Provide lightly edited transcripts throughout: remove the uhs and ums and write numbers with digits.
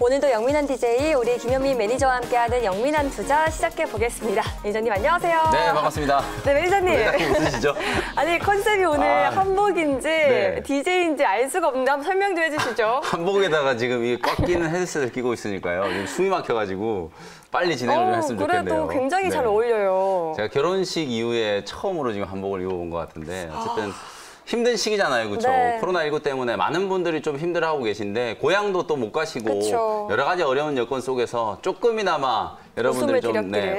오늘도 영민한 DJ, 우리 김현민 매니저와 함께하는 영민한 투자 시작해 보겠습니다. 매니저님 안녕하세요. 네, 반갑습니다. 네, 매니저님. 왜 자꾸 웃으시죠? 아니, 컨셉이 오늘 한복인지 네. DJ인지 알 수가 없는데 한번 설명 좀 해주시죠. 한복에다가 지금 이 꽉 끼는 헤드셋을 끼고 있으니까요. 지금 숨이 막혀가지고 빨리 진행을 좀 했으면 좋겠네요. 그래도 굉장히 잘 어울려요. 제가 결혼식 이후에 처음으로 지금 한복을 입어본 것 같은데 어쨌든 힘든 시기잖아요, 그렇죠? 네. 코로나19 때문에 많은 분들이 좀 힘들어하고 계신데 고향도 또 못 가시고 그쵸. 여러 가지 어려운 여건 속에서 조금이나마 여러분들이 좀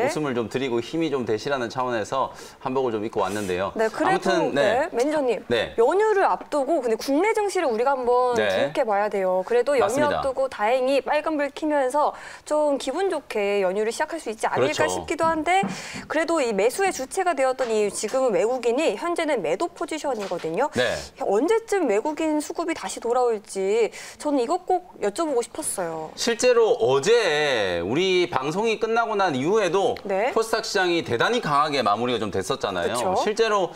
웃음을 좀 드리고 힘이 좀 되시라는 차원에서 한복을 좀 입고 왔는데요. 네, 그래도 아무튼 매니저님 네. 연휴를 앞두고 근데 국내 증시를 우리가 한번 주목해 봐야 돼요. 그래도 연휴 맞습니다. 앞두고 다행히 빨간불 켜면서 좀 기분 좋게 연휴를 시작할 수 있지 않을까 그렇죠. 싶기도 한데 그래도 이 매수의 주체가 되었던 이 지금은 외국인이 현재는 매도 포지션이거든요. 네. 언제쯤 외국인 수급이 다시 돌아올지 저는 이것 꼭 여쭤보고 싶었어요. 실제로 어제 우리 방송이 끝나고 난 이후에도 네. 코스닥 시장이 대단히 강하게 마무리가 좀 됐었잖아요. 그쵸? 실제로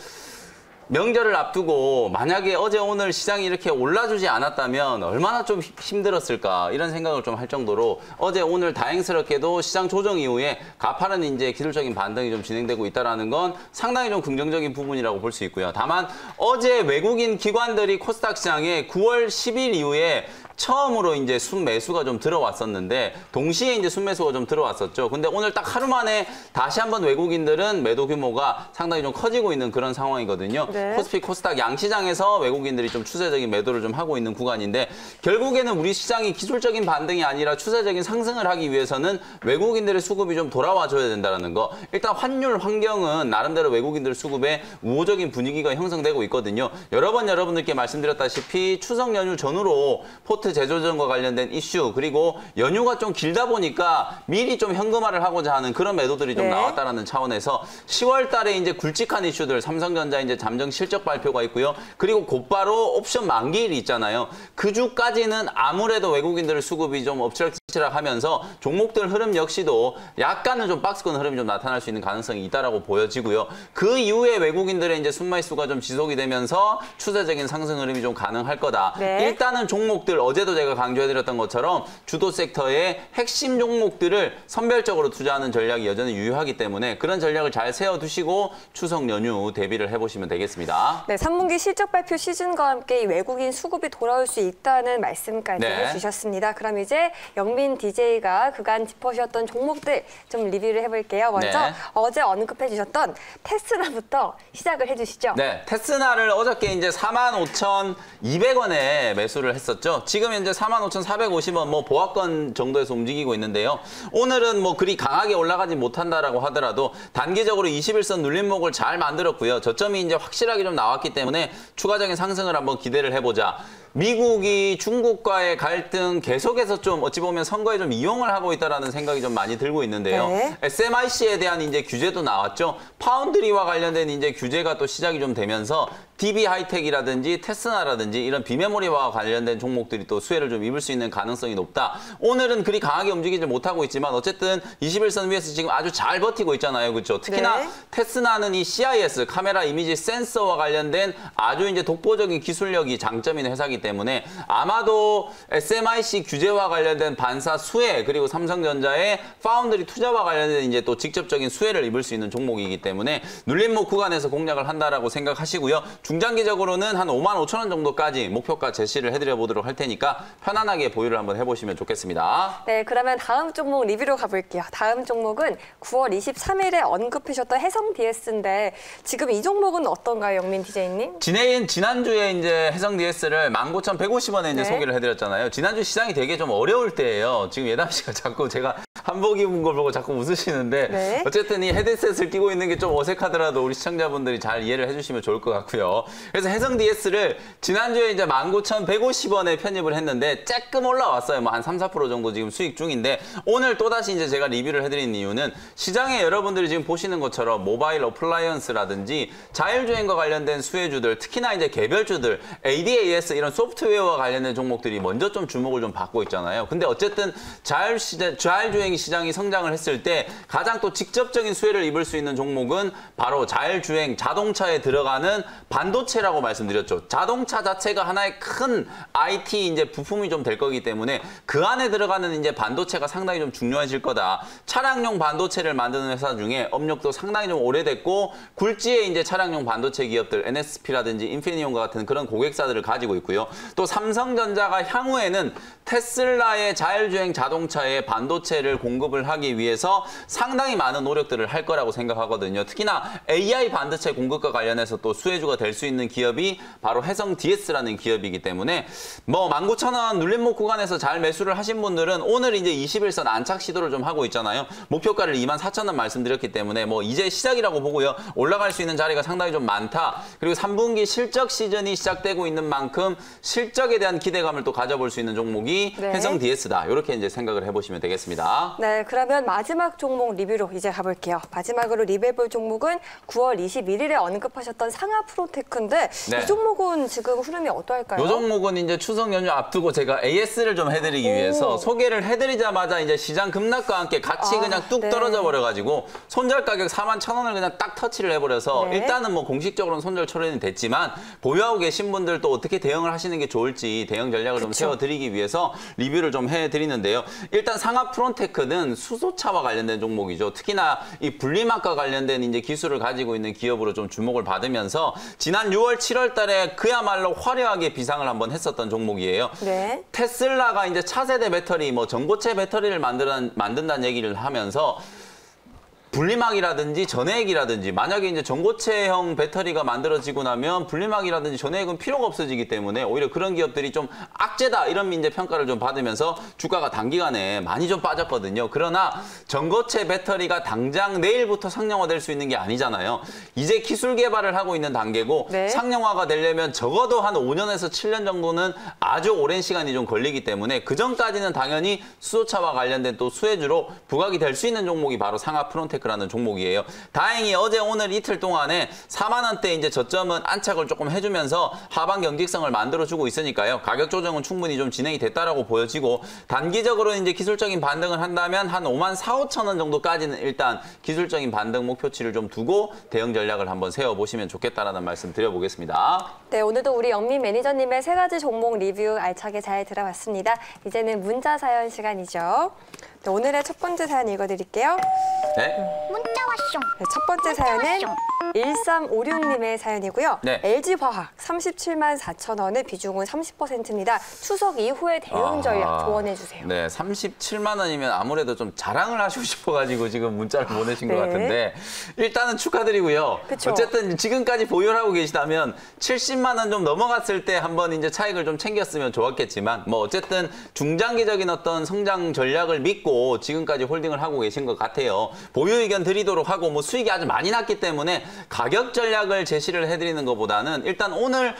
명절을 앞두고 만약에 어제 오늘 시장이 이렇게 올라주지 않았다면 얼마나 좀 힘들었을까 이런 생각을 좀 할 정도로 어제 오늘 다행스럽게도 시장 조정 이후에 가파른 이제 기술적인 반등이 좀 진행되고 있다는 건 상당히 좀 긍정적인 부분이라고 볼 수 있고요. 다만 어제 외국인 기관들이 코스닥 시장에 9월 10일 이후에 처음으로 이제 순매수가 좀 들어왔었는데 동시에 이제 순매수가 좀 들어왔었죠. 근데 오늘 딱 하루 만에 다시 한번 외국인들은 매도 규모가 상당히 좀 커지고 있는 그런 상황이거든요. 네. 코스피, 코스닥 양시장에서 외국인들이 좀 추세적인 매도를 좀 하고 있는 구간인데 결국에는 우리 시장이 기술적인 반등이 아니라 추세적인 상승을 하기 위해서는 외국인들의 수급이 좀 돌아와 줘야 된다는 거. 일단 환율 환경은 나름대로 외국인들 수급에 우호적인 분위기가 형성되고 있거든요. 여러 번 여러분들께 말씀드렸다시피 추석 연휴 전후로 포트 재조정과 관련된 이슈 그리고 연휴가 좀 길다 보니까 미리 좀 현금화를 하고자 하는 그런 매도들이 좀 나왔다라는 차원에서 10월 달에 이제 굵직한 이슈들 삼성전자 이제 잠정 실적 발표가 있고요. 그리고 곧바로 옵션 만기일이 있잖아요. 그 주까지는 아무래도 외국인들의 수급이 좀 엎치락뒤치락 하면서 종목들 흐름 역시도 약간은 좀 박스권 흐름이 좀 나타날 수 있는 가능성이 있다라고 보여지고요. 그 이후에 외국인들의 이제 순매수가 좀 지속이 되면서 추세적인 상승 흐름이 좀 가능할 거다. 네. 일단은 종목들 어제도 제가 강조해드렸던 것처럼 주도 섹터의 핵심 종목들을 선별적으로 투자하는 전략이 여전히 유효하기 때문에 그런 전략을 잘 세워두시고 추석 연휴 대비를 해보시면 되겠습니다. 네, 3분기 실적 발표 시즌과 함께 이 외국인 수급이 돌아올 수 있다는 말씀까지 해주셨습니다. 그럼 이제 영민 DJ가 그간 짚어주셨던 종목들 좀 리뷰를 해볼게요. 먼저 어제 언급해 주셨던 테스나부터 시작을 해주시죠. 네, 테스나를 어저께 이제 45,200원에 매수를 했었죠. 지금 현재 45,450원 뭐 보합권 정도에서 움직이고 있는데요. 오늘은 뭐 그리 강하게 올라가지 못한다라고 하더라도 단기적으로 21선 눌림목을 잘 만들었고요. 저점이 이제 확실하게 좀 나왔기 때문에 추가적인 상승을 한번 기대를 해보자. 미국이 중국과의 갈등 계속해서 좀 어찌 보면 선거에 좀 이용을 하고 있다라는 생각이 좀 많이 들고 있는데요. 네. SMIC에 대한 이제 규제도 나왔죠. 파운드리와 관련된 이제 규제가 또 시작이 좀 되면서 DB 하이텍이라든지 테스나라든지 이런 비메모리와 관련된 종목들이 또 수혜를 좀 입을 수 있는 가능성이 높다. 오늘은 그리 강하게 움직이지 못하고 있지만 어쨌든 21선 위에서 지금 아주 잘 버티고 있잖아요. 그렇죠? 특히나 테스나는 이 CIS, 카메라 이미지 센서와 관련된 아주 이제 독보적인 기술력이 장점인 회사이기 때문에 아마도 SMIC 규제와 관련된 반사 수혜 그리고 삼성전자의 파운드리 투자와 관련된 이제 또 직접적인 수혜를 입을 수 있는 종목이기 때문에 눌림목 구간에서 공략을 한다라고 생각하시고요. 중장기적으로는 한 55,000원 정도까지 목표가 제시를 해드려 보도록 할 테니까 편안하게 보유를 한번 해보시면 좋겠습니다. 네, 그러면 다음 종목 리뷰로 가볼게요. 다음 종목은 9월 23일에 언급하셨던 해성DS인데 지금 이 종목은 어떤가요, 영민 DJ님? 지난주에 이제 해성DS를 19,150원에 이제 소개를 해드렸잖아요. 지난주 시장이 되게 좀 어려울 때예요. 지금 예담 씨가 자꾸 제가 한복 입은 걸 보고 자꾸 웃으시는데 어쨌든 이 헤드셋을 끼고 있는 게 좀 어색하더라도 우리 시청자분들이 잘 이해를 해주시면 좋을 것 같고요. 그래서 해성DS를 지난주에 이제 19,150원에 편입을 했는데 조금 올라왔어요. 뭐 한 3, 4% 정도 지금 수익 중인데 오늘 또다시 이제 제가 리뷰를 해드린 이유는 시장에 여러분들이 지금 보시는 것처럼 모바일 어플라이언스라든지 자율주행과 관련된 수혜주들 특히나 이제 개별주들 ADAS 이런 소프트웨어와 관련된 종목들이 먼저 좀 주목을 좀 받고 있잖아요. 근데 어쨌든 자율주행이 전체적인 시장이 성장을 했을 때 가장 또 직접적인 수혜를 입을 수 있는 종목은 바로 자율주행 자동차에 들어가는 반도체라고 말씀드렸죠. 자동차 자체가 하나의 큰 IT 이제 부품이 좀 될 거기 때문에 그 안에 들어가는 이제 반도체가 상당히 좀 중요해질 거다. 차량용 반도체를 만드는 회사 중에 업력도 상당히 좀 오래됐고 굴지의 이제 차량용 반도체 기업들 NSP라든지 인피니온과 같은 그런 고객사들을 가지고 있고요. 또 삼성전자가 향후에는 테슬라의 자율주행 자동차에 반도체를 공급을 하기 위해서 상당히 많은 노력들을 할 거라고 생각하거든요. 특히나 AI 반도체 공급과 관련해서 또 수혜주가 될 수 있는 기업이 바로 해성 DS라는 기업이기 때문에 뭐 19,000원 눌림목 구간에서 잘 매수를 하신 분들은 오늘 이제 21선 안착 시도를 좀 하고 있잖아요. 목표가를 24,000원 말씀드렸기 때문에 뭐 이제 시작이라고 보고요. 올라갈 수 있는 자리가 상당히 좀 많다. 그리고 3분기 실적 시즌이 시작되고 있는 만큼 실적에 대한 기대감을 또 가져볼 수 있는 종목이 네. 해성 DS다. 이렇게 이제 생각을 해보시면 되겠습니다. 네, 그러면 마지막 종목 리뷰로 이제 가볼게요. 마지막으로 리뷰해볼 종목은 9월 21일에 언급하셨던 상하 프로테크인데 네. 이 종목은 지금 흐름이 어떠할까요? 이 종목은 이제 추석 연휴 앞두고 제가 AS를 좀 해드리기 위해서 소개를 해드리자마자 이제 시장 급락과 함께 같이 그냥 뚝 네. 떨어져 버려가지고 손절 가격 41,000원을 그냥 딱 터치를 해버려서 네. 일단은 뭐 공식적으로는 손절 처리는 됐지만 보유하고 계신 분들 또 어떻게 대응을 하시는 게 좋을지 대응 전략을 좀 세워드리기 위해서 리뷰를 좀 해드리는데요. 일단 상하 프론테크는 수소차와 관련된 종목이죠. 특히나 이 분리막과 관련된 이제 기술을 가지고 있는 기업으로 좀 주목을 받으면서 지난 6월, 7월 달에 그야말로 화려하게 비상을 한번 했었던 종목이에요. 네. 테슬라가 이제 차세대 배터리, 뭐 전고체 배터리를 만든다는 얘기를 하면서 분리막이라든지 전해액이라든지 만약에 이제 전고체형 배터리가 만들어지고 나면 분리막이라든지 전해액은 필요가 없어지기 때문에 오히려 그런 기업들이 좀 악재다 이런 이제 평가를 좀 받으면서 주가가 단기간에 많이 좀 빠졌거든요. 그러나 전고체 배터리가 당장 내일부터 상용화될 수 있는 게 아니잖아요. 이제 기술 개발을 하고 있는 단계고 네. 상용화가 되려면 적어도 한 5년에서 7년 정도는 아주 오랜 시간이 좀 걸리기 때문에 그 전까지는 당연히 수소차와 관련된 또 수혜주로 부각이 될 수 있는 종목이 바로 상하 프론테크 라는 종목이에요. 다행히 어제 오늘 이틀 동안에 4만 원대 이제 저점은 안착을 조금 해주면서 하방 경직성을 만들어주고 있으니까요. 가격 조정은 충분히 좀 진행이 됐다라고 보여지고 단기적으로 이제 기술적인 반등을 한다면 한 5만 4,5천 원 정도까지는 일단 기술적인 반등 목표치를 좀 두고 대응 전략을 한번 세워보시면 좋겠다라는 말씀 드려보겠습니다. 네, 오늘도 우리 영민 매니저님의 세 가지 종목 리뷰 알차게 잘 들어봤습니다. 이제는 문자 사연 시간이죠. 네, 오늘의 첫 번째 사연 읽어드릴게요. 네. 문자 왔쇼. 네, 첫 번째 사연은 1356님의 사연이고요. 네. LG화학 37만 4천 원의 비중은 30%입니다. 추석 이후에 대응 전략 조언해 주세요. 네, 37만 원이면 아무래도 좀 자랑을 하시고 싶어가지고 지금 문자를 보내신 것 네. 같은데 일단은 축하드리고요. 그쵸. 어쨌든 지금까지 보유를 하고 계시다면 70만 원 좀 넘어갔을 때 한번 이제 차익을 좀 챙겼으면 좋았겠지만 뭐 어쨌든 중장기적인 어떤 성장 전략을 믿고 지금까지 홀딩을 하고 계신 것 같아요. 보유 의견 드리도록 하고 뭐 수익이 아주 많이 났기 때문에 가격 전략을 제시를 해드리는 것보다는 일단 오늘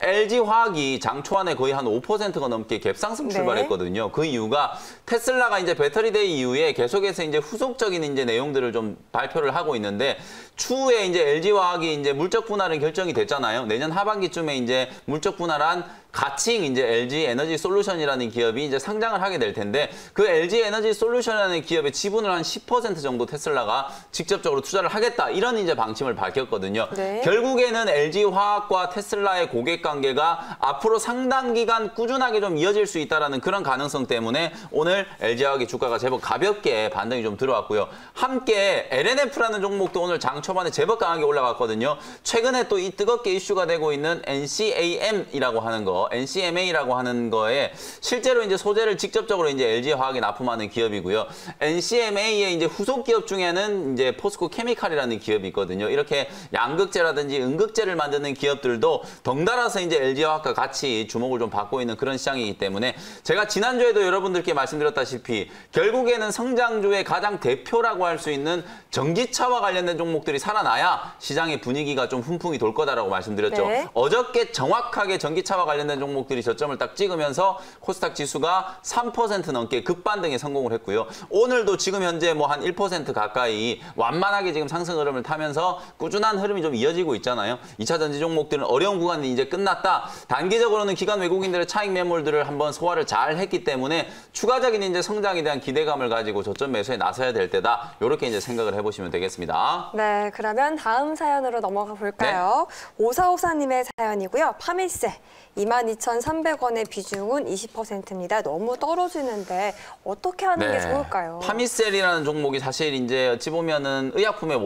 LG화학이 장 초반에 거의 한 5%가 넘게 갭상승 출발했거든요. 네. 그 이유가 테슬라가 이제 배터리데이 이후에 계속해서 이제 후속적인 이제 내용들을 좀 발표를 하고 있는데 추후에 이제 LG화학이 이제 물적 분할은 결정이 됐잖아요. 내년 하반기쯤에 이제 물적 분할한 가칭 이제 LG 에너지 솔루션이라는 기업이 이제 상장을 하게 될 텐데 그 LG 에너지 솔루션이라는 기업의 지분을 한 10% 정도 테슬라가 직접적으로 투자를 하겠다 이런 이제 방침을 밝혔거든요. 네. 결국에는 LG 화학과 테슬라의 고객 관계가 앞으로 상당 기간 꾸준하게 좀 이어질 수 있다라는 그런 가능성 때문에 오늘 LG 화학의 주가가 제법 가볍게 반등이 좀 들어왔고요. 함께 LNF라는 종목도 오늘 장 초반에 제법 강하게 올라갔거든요. 최근에 또 이 뜨겁게 이슈가 되고 있는 NCAM이라고 하는 거, NCMA라고 하는 거에 실제로 이제 소재를 직접적으로 이제 LG 화학에 납품하는 기업이고요. NCMA의 이제 후속 기업 중에는 이제 포스코 케미칼이라는 기업이 있거든요. 이렇게 양극재라든지 음극재를 만드는 기업들도 덩달아서 이제 LG 화학과 같이 주목을 좀 받고 있는 그런 시장이기 때문에 제가 지난주에도 여러분들께 말씀드렸다시피 결국에는 성장주의 가장 대표라고 할 수 있는 전기차와 관련된 종목들이 살아나야 시장의 분위기가 좀 훈풍이 돌 거다라고 말씀드렸죠. 네. 어저께 정확하게 전기차와 관련된 관련된 종목들이 저점을 딱 찍으면서 코스닥 지수가 3% 넘게 급반등에 성공을 했고요. 오늘도 지금 현재 뭐 한 1% 가까이 완만하게 지금 상승 흐름을 타면서 꾸준한 흐름이 좀 이어지고 있잖아요. 2차 전지 종목들은 어려운 구간이 이제 끝났다. 단기적으로는 기관 외국인들의 차익 매물들을 한번 소화를 잘 했기 때문에 추가적인 이제 성장에 대한 기대감을 가지고 저점 매수에 나서야 될 때다. 이렇게 이제 생각을 해보시면 되겠습니다. 네, 그러면 다음 사연으로 넘어가 볼까요? 네. 5454님의 사연이고요. 파미세 22,300원의 비중은 20%입니다. 너무 떨어지는데 어떻게 하는 게 좋을까요? 파미셀이라는 종목이 사실 이제 어찌 보면은 의약품의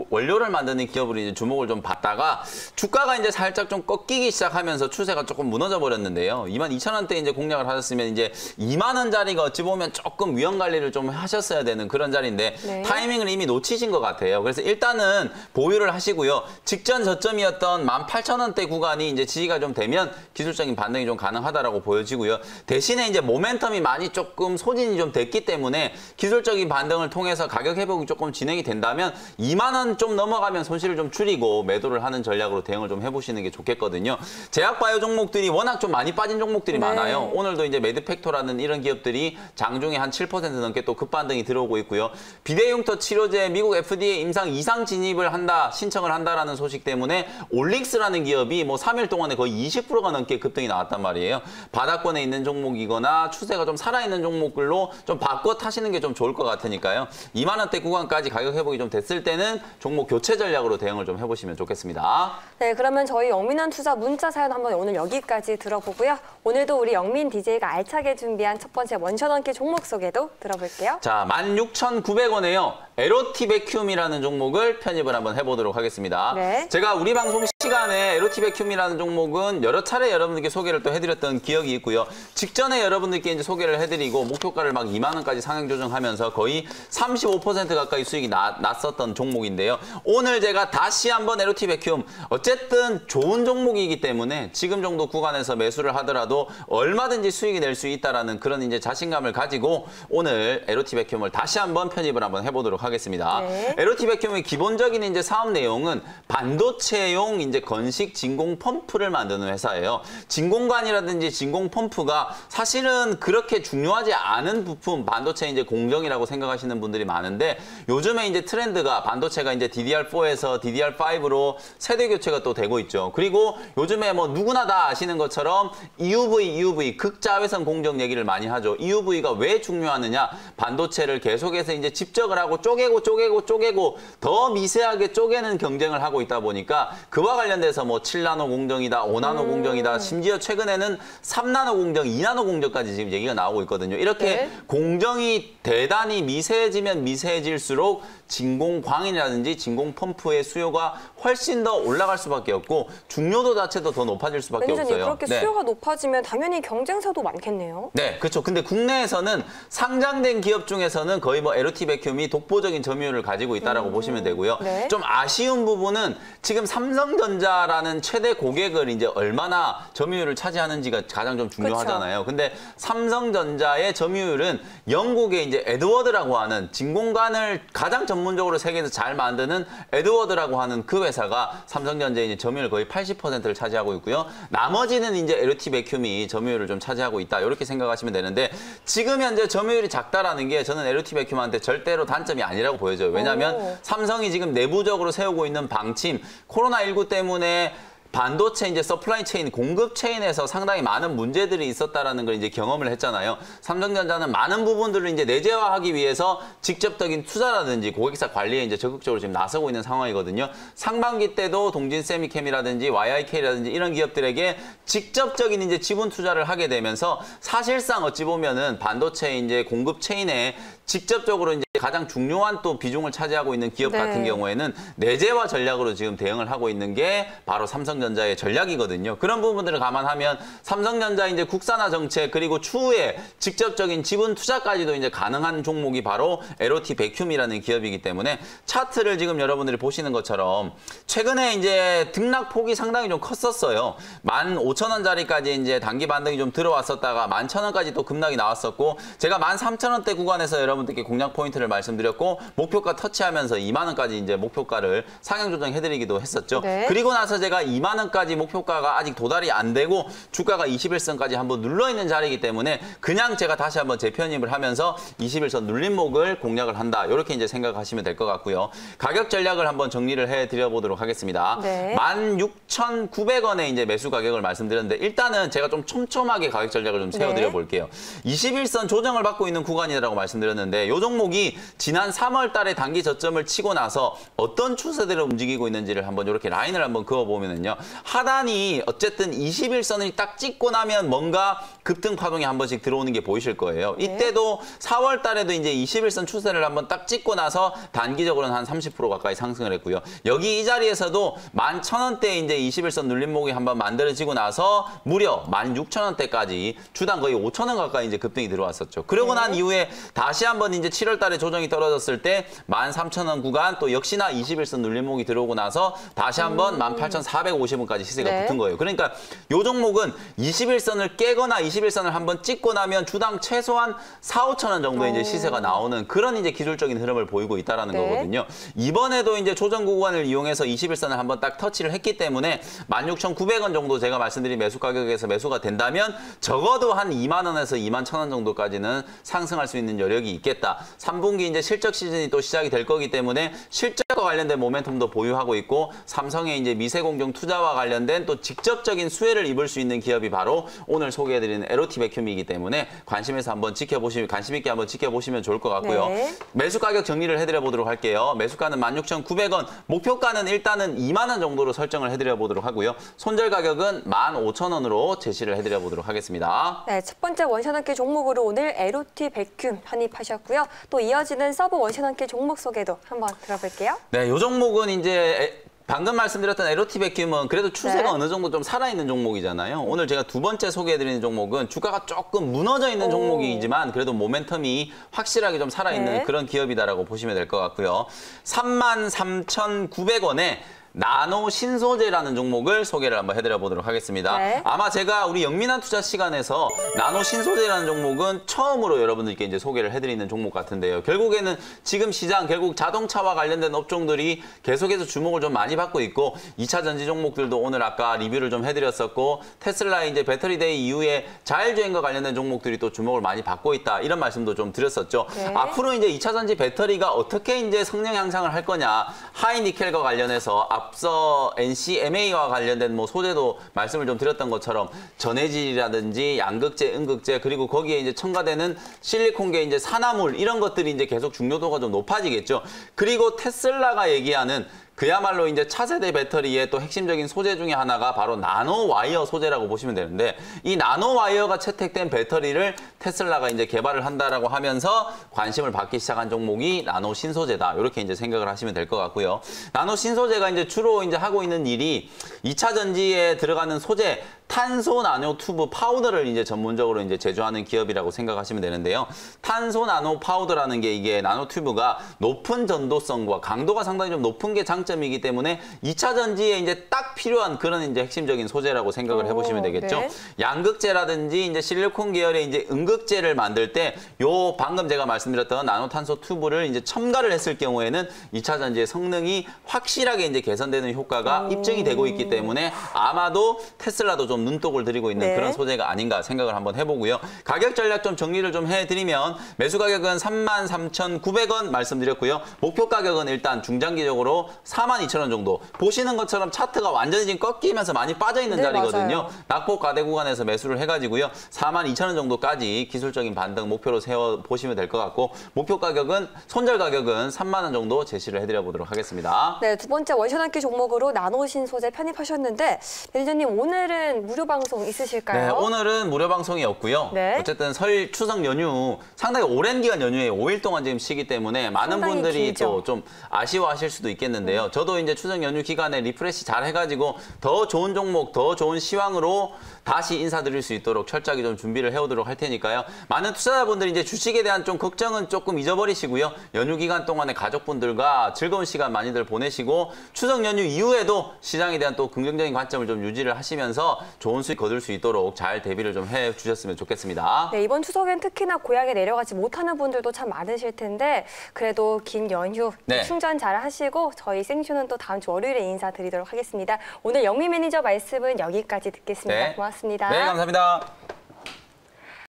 원료를 만드는 기업으로 이제 주목을 좀 받다가 주가가 이제 살짝 좀 꺾이기 시작하면서 추세가 조금 무너져 버렸는데요. 22,000원대 이제 공략을 하셨으면 이제 2만 원짜리가 어찌 보면 조금 위험 관리를 좀 하셨어야 되는 그런 자리인데 네. 타이밍을 이미 놓치신 것 같아요. 그래서 일단은 보유를 하시고요. 직전 저점이었던 18,000원대 구간이 이제 지지가 좀 되면 기술적인 반등이 좀 가능하다라고 보여지고요. 대신에 이제 모멘텀이 많이 조금 소진이 좀 됐기 때문에 기술적인 반등을 통해서 가격 회복이 조금 진행이 된다면 2만 원 좀 넘어가면 손실을 좀 줄이고 매도를 하는 전략으로 대응을 좀 해보시는 게 좋겠거든요. 제약바이오 종목들이 워낙 좀 많이 빠진 종목들이 많아요. 오늘도 이제 매드팩토라는 이런 기업들이 장중에 한 7% 넘게 또 급반등이 들어오고 있고요. 비대용터 치료제 미국 FDA 임상 이상 진입을 한다, 신청을 한다라는 소식 때문에 올릭스라는 기업이 뭐 3일 동안에 거의 20%가 넘게 급등이 나왔단 말이에요. 바닥권에 있는 종목이거나 추세가 좀 살아있는 종목들로 좀 바꿔 타시는 게 좀 좋을 것 같으니까요. 2만 원대 구간까지 가격 회복이 좀 됐을 때는 종목 교체 전략으로 대응을 좀 해보시면 좋겠습니다. 네, 그러면 저희 영민한 투자 문자 사연 한번 오늘 여기까지 들어보고요. 오늘도 우리 영민 DJ가 알차게 준비한 첫 번째 원샷 원기 종목 소개도 들어볼게요. 자, 16,900원에요. 에로티 베큐움이라는 종목을 편입을 한번 해보도록 하겠습니다. 네. 제가 우리 방송 시간에 에로티 베큐움이라는 종목은 여러 차례 여러분들께 소개를 또 해드렸던 기억이 있고요. 직전에 여러분들께 이제 소개를 해드리고 목표가를 막 2만 원까지 상향 조정하면서 거의 35% 가까이 수익이 났었던 종목인데요. 오늘 제가 다시 한번 에로티 베큐움 어쨌든 좋은 종목이기 때문에 지금 정도 구간에서 매수를 하더라도 얼마든지 수익이 낼 수 있다라는 그런 이제 자신감을 가지고 오늘 에로티 베큐움을 다시 한번 편입을 한번 해보도록 하겠습니다. 네. 에로티 베큐움의 기본적인 이제 사업 내용은 반도체용 이제 건식 진공 펌프를 만드는 회사예요. 진공관이라든지 진공 펌프가 사실은 그렇게 중요하지 않은 부품, 반도체 이제 공정이라고 생각하시는 분들이 많은데 요즘에 이제 트렌드가 반도체가 이제 DDR4에서 DDR5로 세대 교체가 또 되고 있죠. 그리고 요즘에 뭐 누구나 다 아시는 것처럼 EUV, 극자외선 공정 얘기를 많이 하죠. EUV가 왜 중요하느냐? 반도체를 계속해서 이제 집적을 하고 쪼개고 더 미세하게 쪼개는 경쟁을 하고 있다 보니까 그와 관련돼서 뭐 7나노 공정이다, 5나노 공정이다, 심지어 최근에는 3나노 공정, 2나노 공정까지 지금 얘기가 나오고 있거든요. 이렇게 공정이 대단히 미세해지면 미세해질수록 진공광이라든지 진공 펌프의 수요가 훨씬 더 올라갈 수밖에 없고 중요도 자체도 더 높아질 수밖에 없어요. 그렇게 수요가 높아지면 당연히 경쟁사도 많겠네요. 네, 그렇죠. 근데 국내에서는 상장된 기업 중에서는 거의 뭐 에로티 베큐움이 독보적인 점유율을 가지고 있다라고 보시면 되고요. 네. 좀 아쉬운 부분은 지금 삼성전자라는 최대 고객을 이제 얼마나 점유율을 차지하는지가 가장 좀 중요하잖아요. 근데 삼성전자의 점유율은 영국의 이제 에드워드라고 하는 진공관을 가장 전문적으로 세계에서 잘 만드는 에드워드라고 하는 그 회사가 삼성전자의 이제 점유율 거의 80%를 차지하고 있고요. 나머지는 이제 에로티 베큐움이 점유율을 좀 차지하고 있다. 이렇게 생각하시면 되는데 지금 현재 점유율이 작다라는 게 저는 에로티 베큐움한테 절대로 단점이 아니라고 보여져요. 왜냐하면 삼성이 지금 내부적으로 세우고 있는 방침, 코로나19 때문에 반도체 이제 서플라이 체인, 공급 체인에서 상당히 많은 문제들이 있었다라는 걸 이제 경험을 했잖아요. 삼성전자는 많은 부분들을 이제 내재화하기 위해서 직접적인 투자라든지 고객사 관리에 이제 적극적으로 지금 나서고 있는 상황이거든요. 상반기 때도 동진세미캠이라든지 YIK라든지 이런 기업들에게 직접적인 이제 지분 투자를 하게 되면서 사실상 어찌 보면은 반도체 이제 공급 체인에 직접적으로 이제 가장 중요한 또 비중을 차지하고 있는 기업 같은 경우에는 내재화 전략으로 지금 대응을 하고 있는 게 바로 삼성전자의 전략이거든요. 그런 부분들을 감안하면 삼성전자 이제 국산화 정책 그리고 추후에 직접적인 지분 투자까지도 이제 가능한 종목이 바로 에로티 베큐움이라는 기업이기 때문에 차트를 지금 여러분들이 보시는 것처럼 최근에 이제 등락폭이 상당히 좀 컸었어요. 15,000원짜리까지 이제 단기 반등이 좀 들어왔었다가 11,000원까지 또 급락이 나왔었고 제가 13,000원대 구간에서 여러분들께 공략 포인트를 말씀드렸고 목표가 터치하면서 2만 원까지 이제 목표가를 상향 조정해드리기도 했었죠. 네. 그리고 나서 제가 2만 원까지 목표가가 아직 도달이 안 되고 주가가 21선까지 한번 눌러 있는 자리이기 때문에 그냥 제가 다시 한번 재편입을 하면서 21선 눌림목을 공략을 한다. 이렇게 이제 생각하시면 될 것 같고요. 가격 전략을 한번 정리를 해드려 보도록 하겠습니다. 네. 16,900원에 이제 매수 가격을 말씀드렸는데 일단은 제가 좀 촘촘하게 가격 전략을 좀 세워드려 볼게요. 21선 조정을 받고 있는 구간이라고 말씀드렸는데 이 종목이 지난 3월 달에 단기 저점을 치고 나서 어떤 추세대로 움직이고 있는지를 한번 이렇게 라인을 한번 그어보면은요. 하단이 어쨌든 21선을 딱 찍고 나면 뭔가 급등 파동이 한 번씩 들어오는 게 보이실 거예요. 이때도 4월 달에도 이제 21선 추세를 한번 딱 찍고 나서 단기적으로는 한 30% 가까이 상승을 했고요. 여기 이 자리에서도 11,000원대 이제 21선 눌림목이 한번 만들어지고 나서 무려 16,000원대까지 주당 거의 5,000원 가까이 이제 급등이 들어왔었죠. 그러고 난 이후에 다시 한번 이제 7월 달에 조정이 떨어졌을 때 13,000원 구간 또 역시나 21선 눌림목이 들어오고 나서 다시 한번 18,450원까지 시세가 네. 붙은 거예요. 그러니까 이 종목은 21선을 깨거나 21선을 한번 찍고 나면 주당 최소한 4,000~5,000원 정도의 이제 시세가 나오는 그런 이제 기술적인 흐름을 보이고 있다라는 거거든요. 이번에도 이제 조정 구간을 이용해서 21선을 한번 딱 터치를 했기 때문에 16,900원 정도 제가 말씀드린 매수 가격에서 매수가 된다면 적어도 한 2만 원에서 21,000원 정도까지는 상승할 수 있는 여력이 있겠다. 3분기 이제 실적 시즌이 또 시작이 될 거기 때문에 실적과 관련된 모멘텀도 보유하고 있고 삼성의 이제 미세공정 투자와 관련된 또 직접적인 수혜를 입을 수 있는 기업이 바로 오늘 소개해드리는 에로티 백큐미이기 때문에 관심 있게 한번 지켜보시면 좋을 것 같고요. 네. 매수 가격 정리를 해드려 보도록 할게요. 매수가는 16,900원, 목표가는 일단은 2만 원 정도로 설정을 해드려 보도록 하고요. 손절 가격은 15,000원으로 제시를 해드려 보도록 하겠습니다. 네, 첫 번째 원샷한끼 종목으로 오늘 에로티 백큐 편입하셨고요. 또 이어지는 서브 원샷한끼 종목 소개도 한번 들어볼게요. 네, 이 종목은 이제 방금 말씀드렸던 에로티 백큐은 그래도 추세가 네. 어느 정도 좀 살아있는 종목이잖아요. 오늘 제가 두 번째 소개해드리는 종목은 주가가 조금 무너져 있는 종목이지만 그래도 모멘텀이 확실하게 좀 살아있는 네. 그런 기업이다라고 보시면 될 것 같고요. 33,900원에 나노 신소재라는 종목을 소개를 한번 해드려 보도록 하겠습니다. 네. 아마 제가 우리 영민한 투자 시간에서 나노 신소재라는 종목은 처음으로 여러분들께 이제 소개를 해드리는 종목 같은데요. 결국에는 지금 시장 결국 자동차와 관련된 업종들이 계속해서 주목을 좀 많이 받고 있고 2차 전지 종목들도 오늘 아까 리뷰를 좀 해드렸었고 테슬라의 이제 배터리데이 이후에 자율주행과 관련된 종목들이 또 주목을 많이 받고 있다 이런 말씀도 좀 드렸었죠. 네. 앞으로 이제 2차 전지 배터리가 어떻게 이제 성능 향상을 할 거냐 하이니켈과 관련해서 앞서 NCMA와 관련된 뭐 소재도 말씀을 좀 드렸던 것처럼 전해질이라든지 양극재, 음극재 그리고 거기에 이제 첨가되는 실리콘계 이제 산화물 이런 것들이 이제 계속 중요도가 좀 높아지겠죠. 그리고 테슬라가 얘기하는 그야말로 이제 차세대 배터리의 또 핵심적인 소재 중에 하나가 바로 나노 와이어 소재라고 보시면 되는데 이 나노 와이어가 채택된 배터리를 테슬라가 이제 개발을 한다라고 하면서 관심을 받기 시작한 종목이 나노 신소재다. 이렇게 이제 생각을 하시면 될 것 같고요. 나노 신소재가 이제 주로 이제 하고 있는 일이 2차 전지에 들어가는 소재 탄소 나노 튜브 파우더를 이제 전문적으로 이제 제조하는 기업이라고 생각하시면 되는데요. 탄소 나노 파우더라는 게 이게 나노 튜브가 높은 전도성과 강도가 상당히 좀 높은 게 장점이기 때문에 2차 전지에 이제 딱 필요한 그런 이제 핵심적인 소재라고 생각을 해보시면 되겠죠. 네. 양극재라든지 이제 실리콘 계열의 이제 음극재를 만들 때 요 방금 제가 말씀드렸던 나노탄소 튜브를 이제 첨가를 했을 경우에는 2차 전지의 성능이 확실하게 이제 개선되는 효과가 입증이 되고 있기 때문에 아마도 테슬라도 좀 눈독을 들이고 있는 네. 그런 소재가 아닌가 생각을 한번 해보고요. 가격 전략 좀 정리를 좀 해드리면 매수 가격은 33,900원 말씀드렸고요. 목표 가격은 일단 중장기적으로 42,000원 정도. 보시는 것처럼 차트가 완전히 지금 꺾이면서 많이 빠져있는 네, 자리거든요. 맞아요. 낙폭 가대 구간에서 매수를 해가지고요. 42,000원 정도까지 기술적인 반등 목표로 세워보시면 될 것 같고 목표 가격은 손절 가격은 3만 원 정도 제시를 해드려보도록 하겠습니다. 네, 두 번째 원샷한끼 종목으로 나노신 소재 편입하셨는데 매니저님 오늘은 무료 방송 있으실까요? 네, 오늘은 무료 방송이 없고요. 네. 어쨌든 설 추석 연휴 상당히 오랜 기간 연휴에 5일 동안 지금 쉬기 때문에 많은 상당히 분들이 길죠. 또 좀 아쉬워하실 수도 있겠는데요. 저도 이제 추석 연휴 기간에 리프레시 잘 해가지고 더 좋은 종목, 더 좋은 시황으로 다시 인사드릴 수 있도록 철저하게 좀 준비를 해오도록 할 테니까요. 많은 투자자분들이 이제 주식에 대한 좀 걱정은 조금 잊어버리시고요. 연휴 기간 동안에 가족분들과 즐거운 시간 많이들 보내시고 추석 연휴 이후에도 시장에 대한 또 긍정적인 관점을 좀 유지를 하시면서 좋은 수익 거둘 수 있도록 잘 대비를 좀 해주셨으면 좋겠습니다. 네, 이번 추석엔 특히나 고향에 내려가지 못하는 분들도 참 많으실 텐데 그래도 긴 연휴 네. 충전 잘 하시고 저희 생쇼는 또 다음 주 월요일에 인사드리도록 하겠습니다. 오늘 영미 매니저 말씀은 여기까지 듣겠습니다. 네. 고맙습니다. 네, 감사합니다.